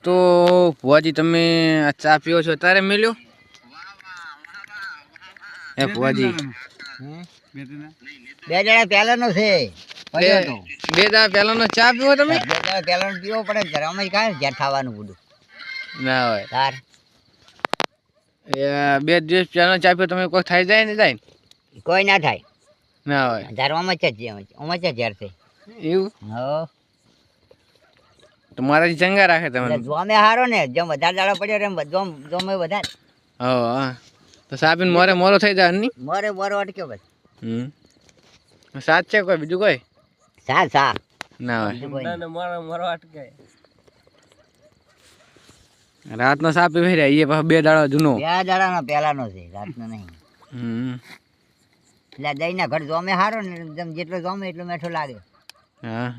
તો ભુવાજી તમે આ ચા પીવો છો તારે મેલ્યો એ ભુવાજી બે જણા પહેલાનો છે બે દાડા પહેલાનો ચા પીવો તમે બે જણા પહેલાનો પીવો પડે ઘરમાં કાંઈ ઘેર ખાવાનું બધું ના હોય તાર બે દિવસ પહેલાનો ચા પીવો તમે કોઈ થઈ જાય ને જાય કોઈ ના થાય ના હોય ધર્મમાં છે ઝેર છે એવું હો તો મારાથી ચંગા રાખે તમે જોમે હારો ને જેમ વધારે દાડો પડ્યો એમ જોમે વધારે હા તો સાપીને મોરે મોરો થઈ જાય નહીં મોરે અટક્યો બસ સાત છે કોઈ બીજું કોઈ સા ના હોય રાતનો સાપી ભર્યા એ પાછો બે દાડા જૂનો બે દાડાનો પહેલાનો છે રાતનો નહીં એટલે દહીંના ઘર જોમે હારો ને જેટલો જોમે એટલો મેઠો લાગે હા